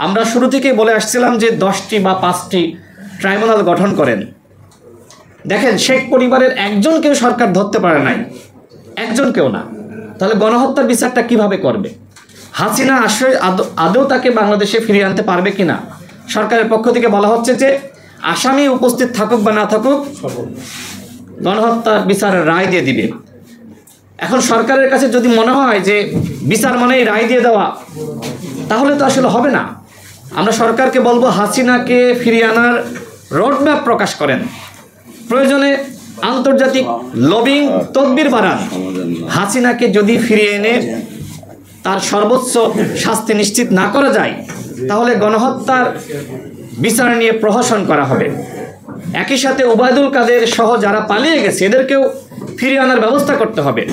আমরা শুরু থেকেই বলে আসছিলাম যে 10টি বা 5টি ট্রাইব্যুনাল গঠন করেন। দেখেন, শেখ পরিবারের একজনকেও সরকার ধরতে পারে নাই, একজনকেও না। তাহলে গণহত্যার বিচারটা কিভাবে করবে? হাসিনা আদৌ তাকে বাংলাদেশে ফিরিয়ে আনতে পারবে কিনা? সরকারের পক্ষ থেকে বলা হচ্ছে যে আসামি উপস্থিত থাকুক বা না থাকুক, গণহত্যার বিচারের রায় দিয়ে দিবে। এখন সরকারের কাছে যদি মনে হয় যে বিচার মানেই রায় দিয়ে দেওয়া, তাহলে তো আসলে হবে না। আমরা সরকারকে বলবো হাসিনাকে ফিরিয়ে আনার রোডম্যাপ প্রকাশ করেন, প্রয়োজনে আন্তর্জাতিক লবিং তদবির বাড়ান। হাসিনাকে যদি ফিরিয়ে এনে তার সর্বোচ্চ শাস্তি নিশ্চিত না করা যায়, তাহলে গণহত্যার বিচার নিয়ে প্রহসন করা হবে। একই সাথে ওবায়দুল কাদের সহ যারা পালিয়ে গেছে এদেরকেও ফিরিয়ে আনার ব্যবস্থা করতে হবে।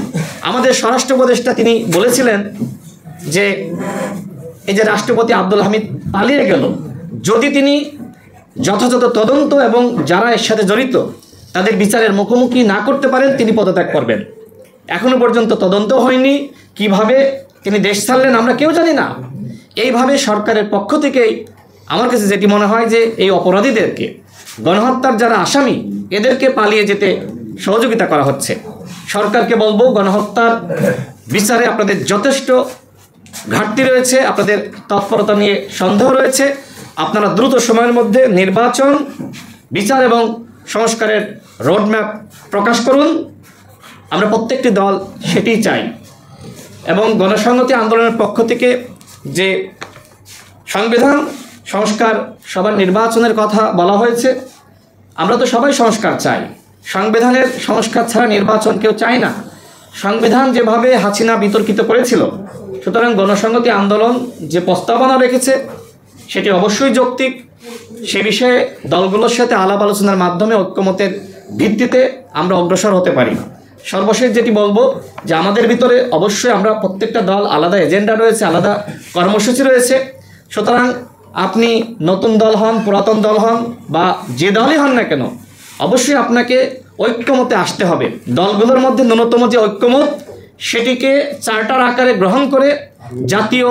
আমাদের স্বরাষ্ট্র উপদেষ্টা তিনি বলেছিলেন যে এই যে রাষ্ট্রপতি আব্দুল হামিদ পালিয়ে গেল, যদি তিনি যথাযথ তদন্ত এবং যারা এর সাথে জড়িত তাদের বিচারের মুখোমুখি না করতে পারেন, তিনি পদত্যাগ করবেন। এখনো পর্যন্ত তদন্ত হয়নি, কিভাবে তিনি দেশ ছাড়লেন আমরা কেউ জানি না। এইভাবে সরকারের পক্ষ থেকেই আমার কাছে যেটি মনে হয় যে এই অপরাধীদেরকে, গণহত্যার যারা আসামি, এদেরকে পালিয়ে যেতে সহযোগিতা করা হচ্ছে। সরকারকে বলবো, গণহত্যার বিচারে আপনাদের যথেষ্ট ঘাটতি রয়েছে, আপনাদের তৎপরতা নিয়ে সন্দেহ রয়েছে। আপনারা দ্রুত সময়ের মধ্যে নির্বাচন, বিচার এবং সংস্কারের রোডম্যাপ প্রকাশ করুন। আমরা প্রত্যেকটি দল সেটিই চাই। এবং গণসংহতি আন্দোলনের পক্ষ থেকে যে সংবিধান সংস্কার সবার নির্বাচনের কথা বলা হয়েছে, আমরা তো সবাই সংস্কার চাই। সংবিধানের সংস্কার ছাড়া নির্বাচন কেউ চায় না। সংবিধান যেভাবে হাসিনা বিতর্কিত করেছিল, সুতরাং গণসংহতি আন্দোলন যে প্রস্তাবনা রেখেছে সেটি অবশ্যই যৌক্তিক। সে বিষয়ে দলগুলোর সাথে আলাপ আলোচনার মাধ্যমে ঐক্যমতের ভিত্তিতে আমরা অগ্রসর হতে পারি। সর্বশেষ যেটি বলবো যে আমাদের ভিতরে অবশ্যই আমরা প্রত্যেকটা দল আলাদা এজেন্ডা রয়েছে, আলাদা কর্মসূচি রয়েছে। সুতরাং আপনি নতুন দল হন, পুরাতন দল হন বা যে দলই হন না কেন, অবশ্যই আপনাকে ঐক্যমতে আসতে হবে। দলগুলোর মধ্যে ন্যূনতম যে ঐক্যমত, সেটিকে চার্টার আকারে গ্রহণ করে, জাতীয়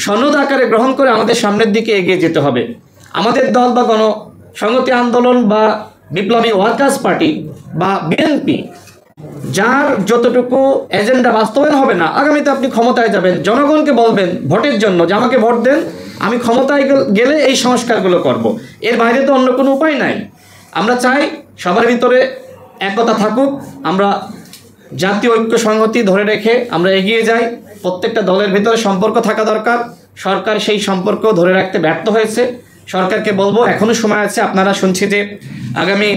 সনদ আকারে গ্রহণ করে আমাদের সামনের দিকে এগিয়ে যেতে হবে। আমাদের দল বা গণসংহতি আন্দোলন বা বিপ্লবী ওয়ার্কার্স পার্টি বা বিএনপি, যার যতটুকু এজেন্ডা বাস্তবায়ন হবে না, আগামীতে আপনি ক্ষমতায় যাবেন, জনগণকে বলবেন ভোটের জন্য যে আমাকে ভোট দেন, আমি ক্ষমতায় গেলে এই সংস্কারগুলো করব। এর বাইরে তো অন্য কোনো উপায় নাই। আমরা চাই সবার ভিতরে একতা থাকুক, আমরা জাতীয় ঐক্য সংহতি ধরে রেখে আমরা এগিয়ে যাই। প্রত্যেকটা দলের ভিতরে সম্পর্ক থাকা দরকার। সরকার সেই সম্পর্ক ধরে রাখতে ব্যর্থ হয়েছে। সরকারকে বলবো, এখনও সময় আছে। আপনারা শুনছি যে আগামী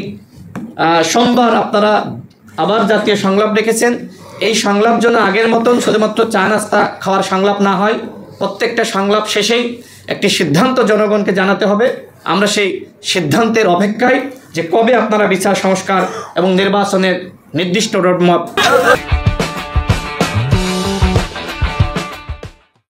সোমবার আপনারা আবার জাতীয় সংলাপ রেখেছেন। এই সংলাপ যেন আগের মতন শুধুমাত্র চা নাস্তা খাওয়ার সংলাপ না হয়। প্রত্যেকটা সংলাপ শেষেই একটি সিদ্ধান্ত জনগণকে জানাতে হবে। আমরা সেই সিদ্ধান্তের অপেক্ষায় যে কবে আপনারা বিচার সংস্কার এবং নির্বাচনের নির্দিষ্ট রোডম্যাপ